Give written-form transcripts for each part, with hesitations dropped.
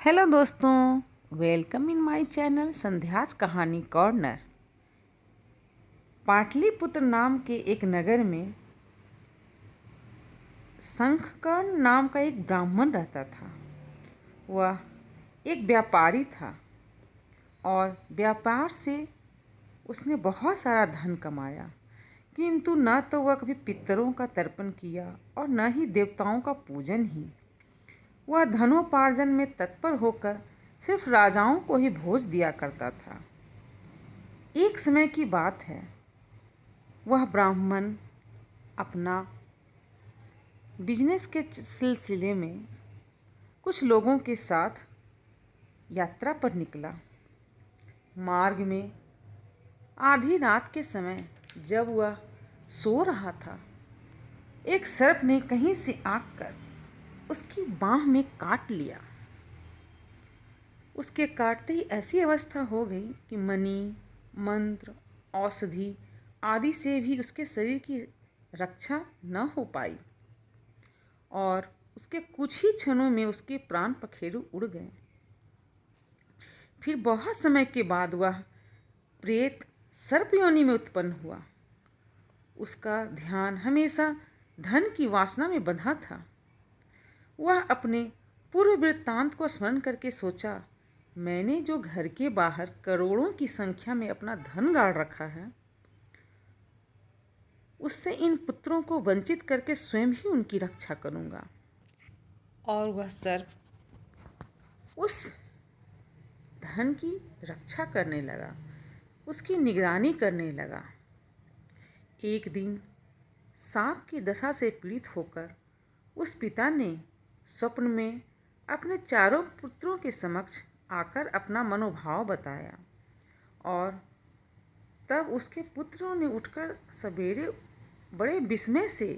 Hello दोस्तों, welcome in my channel संध्याज कहानी corner. Pataliputra नाम के एक नगर में शंखकर्ण नाम का एक ब्राह्मण रहता था। वह एक व्यापारी था और व्यापार से उसने बहुत सारा धन कमाया, किंतु न तो वह कभी पितरों का तर्पण किया और न ही देवताओं का पूजन ही। वह धनोपार्जन में तत्पर होकर सिर्फ राजाओं को ही भोज दिया करता था। एक समय की बात है, वह ब्राह्मण अपना बिजनेस के सिलसिले में कुछ लोगों के साथ यात्रा पर निकला। मार्ग में आधी रात के समय जब वह सो रहा था, एक सर्प ने कहीं से आकर उसकी बाँह में काट लिया। उसके काटते ही ऐसी अवस्था हो गई कि मणि, मंत्र, औषधि आदि से भी उसके शरीर की रक्षा न हो पाई और उसके कुछ ही क्षणों में उसके प्राण पखेरु उड़ गए। फिर बहुत समय के बाद वह प्रेत सर्प योनि में उत्पन्न हुआ। उसका ध्यान हमेशा धन की वासना में बंधा था। वह अपने पूर्व वृत्तांत को स्मरण करके सोचा, मैंने जो घर के बाहर करोड़ों की संख्या में अपना धन गाड़ रखा है, उससे इन पुत्रों को वंचित करके स्वयं ही उनकी रक्षा करूंगा। और वह सर्प उस धन की रक्षा करने लगा, उसकी निगरानी करने लगा। एक दिन सांप की दशा से पीड़ित होकर उस पिता ने स्वप्न में अपने चारों पुत्रों के समक्ष आकर अपना मनोभाव बताया और तब उसके पुत्रों ने उठकर सवेरे बड़े विस्मय से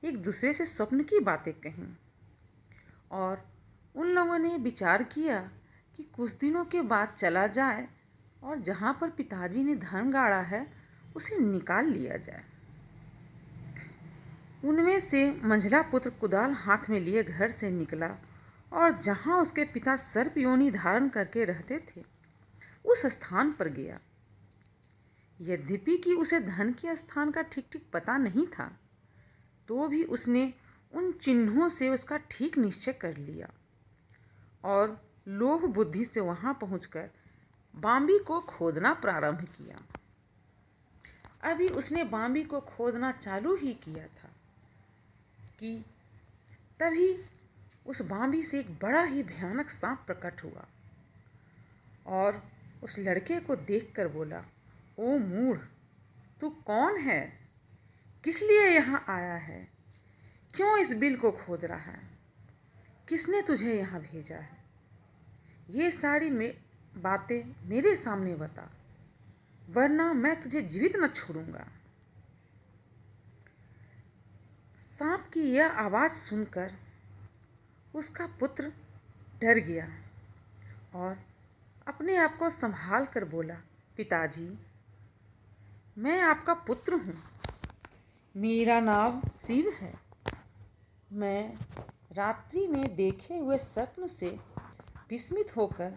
एक दूसरे से स्वप्न की बातें कहीं और उन लोगों ने विचार किया कि कुछ दिनों के बाद चला जाए और जहाँ पर पिताजी ने धन गाड़ा है उसे निकाल लिया जाए। उनमें से मंझला पुत्र कुदाल हाथ में लिए घर से निकला और जहाँ उसके पिता सर्प योनि धारण करके रहते थे उस स्थान पर गया। यद्यपि कि उसे धन के स्थान का ठीक ठीक पता नहीं था, तो भी उसने उन चिन्हों से उसका ठीक निश्चय कर लिया और लोभ बुद्धि से वहां पहुंचकर बांबी को खोदना प्रारंभ किया। अभी उसने बांबी को खोदना चालू ही किया था कि तभी उस बांबी से एक बड़ा ही भयानक सांप प्रकट हुआ और उस लड़के को देखकर बोला, ओ मूढ़, तू कौन है? किस लिए यहाँ आया है? क्यों इस बिल को खोद रहा है? किसने तुझे यहाँ भेजा है? ये सारी बातें मेरे सामने बता, वरना मैं तुझे जीवित न छोड़ूंगा। सांप की यह आवाज़ सुनकर उसका पुत्र डर गया और अपने आप को संभाल कर बोला, पिताजी, मैं आपका पुत्र हूँ। मेरा नाम शिव है। मैं रात्रि में देखे हुए स्वप्न से विस्मित होकर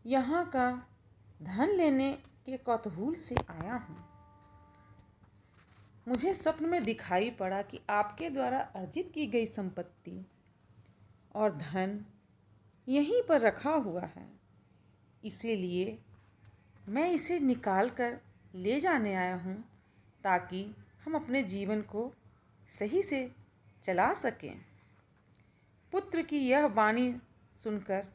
यहाँ का धन लेने के कौतूहल से आया हूँ। मुझे स्वप्न में दिखाई पड़ा कि आपके द्वारा अर्जित की गई संपत्ति और धन यहीं पर रखा हुआ है, इसीलिए मैं इसे निकाल कर ले जाने आया हूँ ताकि हम अपने जीवन को सही से चला सकें। पुत्र की यह वाणी सुनकर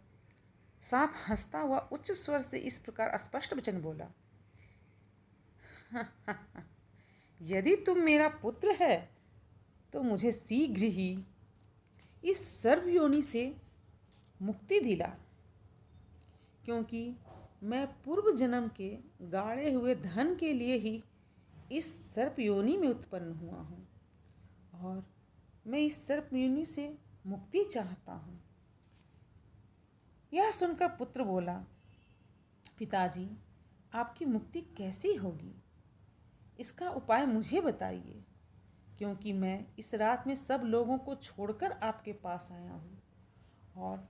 सांप हंसता हुआ उच्च स्वर से इस प्रकार स्पष्ट वचन बोला, यदि तुम मेरा पुत्र है तो मुझे शीघ्र ही इस सर्प योनि से मुक्ति दिला, क्योंकि मैं पूर्व जन्म के गाड़े हुए धन के लिए ही इस सर्प योनि में उत्पन्न हुआ हूँ और मैं इस सर्प योनि से मुक्ति चाहता हूँ। यह सुनकर पुत्र बोला, पिताजी, आपकी मुक्ति कैसी होगी? इसका उपाय मुझे बताइए, क्योंकि मैं इस रात में सब लोगों को छोड़कर आपके पास आया हूँ और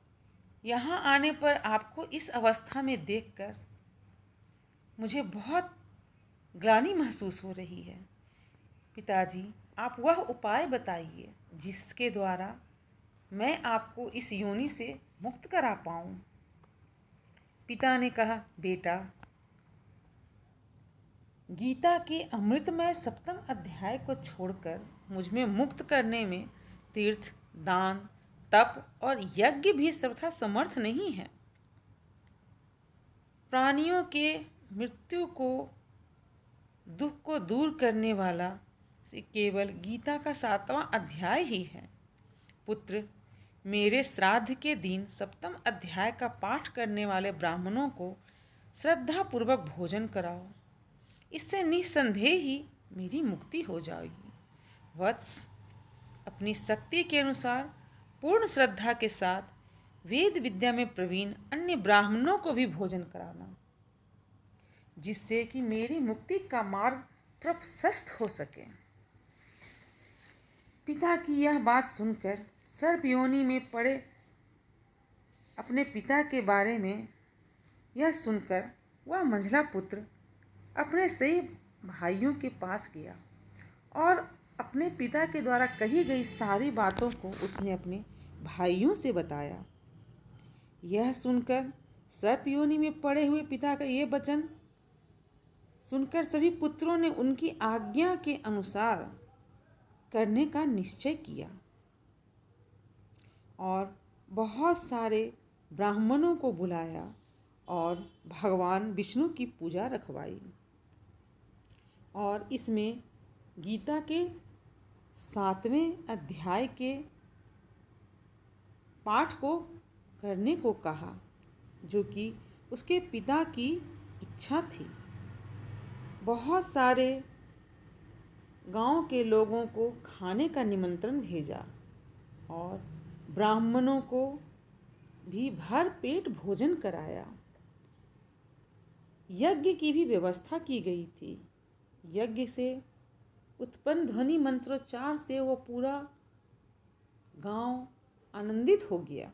यहाँ आने पर आपको इस अवस्था में देखकर मुझे बहुत ग्लानि महसूस हो रही है। पिताजी, आप वह उपाय बताइए जिसके द्वारा मैं आपको इस योनि से मुक्त करा पाऊँ। पिता ने कहा, बेटा, गीता के अमृतमय सप्तम अध्याय को छोड़कर मुझमें मुक्त करने में तीर्थ, दान, तप और यज्ञ भी सर्वथा समर्थ नहीं है। प्राणियों के मृत्यु को, दुख को दूर करने वाला केवल गीता का 7वां अध्याय ही है। पुत्र, मेरे श्राद्ध के दिन सप्तम अध्याय का पाठ करने वाले ब्राह्मणों को श्रद्धापूर्वक भोजन कराओ। इससे निस्संदेह ही मेरी मुक्ति हो जाएगी। वत्स, अपनी शक्ति के अनुसार पूर्ण श्रद्धा के साथ वेद विद्या में प्रवीण अन्य ब्राह्मणों को भी भोजन कराना, जिससे कि मेरी मुक्ति का मार्ग प्रशस्त हो सके। पिता की यह बात सुनकर सर्प योनि में पड़े अपने पिता के बारे में यह सुनकर वह मंझला पुत्र अपने सही भाइयों के पास गया और अपने पिता के द्वारा कही गई सारी बातों को उसने अपने भाइयों से बताया। यह सुनकर सर्प योनि में पड़े हुए पिता का ये वचन सुनकर सभी पुत्रों ने उनकी आज्ञा के अनुसार करने का निश्चय किया और बहुत सारे ब्राह्मणों को बुलाया और भगवान विष्णु की पूजा रखवाई और इसमें गीता के 7वें अध्याय के पाठ को करने को कहा, जो कि उसके पिता की इच्छा थी। बहुत सारे गांव के लोगों को खाने का निमंत्रण भेजा और ब्राह्मणों को भी भर पेट भोजन कराया। यज्ञ की भी व्यवस्था की गई थी। यज्ञ से उत्पन्न ध्वनि मंत्रोच्चार से वो पूरा गांव आनंदित हो गया।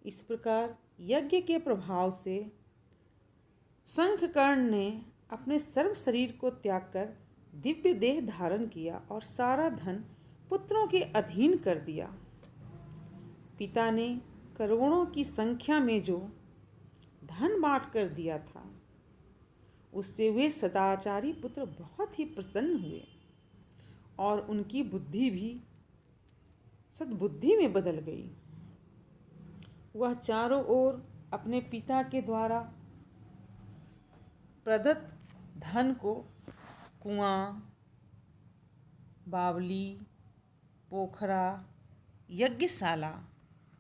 इस प्रकार यज्ञ के प्रभाव से शंखकर्ण ने अपने सर्व शरीर को त्याग कर दिव्य देह धारण किया और सारा धन पुत्रों के अधीन कर दिया। पिता ने करोड़ों की संख्या में जो धन बांट कर दिया था, उससे वे सदाचारी पुत्र बहुत ही प्रसन्न हुए और उनकी बुद्धि भी सद्बुद्धि में बदल गई। वह चारों ओर अपने पिता के द्वारा प्रदत्त धन को कुआं, बावली, पोखरा, यज्ञशाला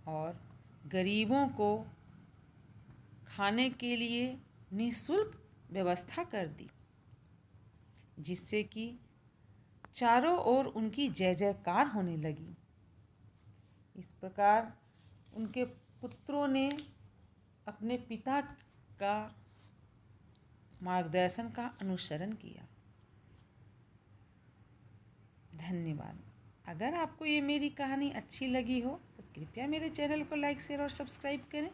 और गरीबों को खाने के लिए निःशुल्क व्यवस्था कर दी, जिससे कि चारों ओर उनकी जय जयकार होने लगी। इस प्रकार उनके पुत्रों ने अपने पिता का मार्गदर्शन का अनुसरण किया। धन्यवाद। अगर आपको ये मेरी कहानी अच्छी लगी हो तो कृपया मेरे चैनल को लाइक, शेयर और सब्सक्राइब करें।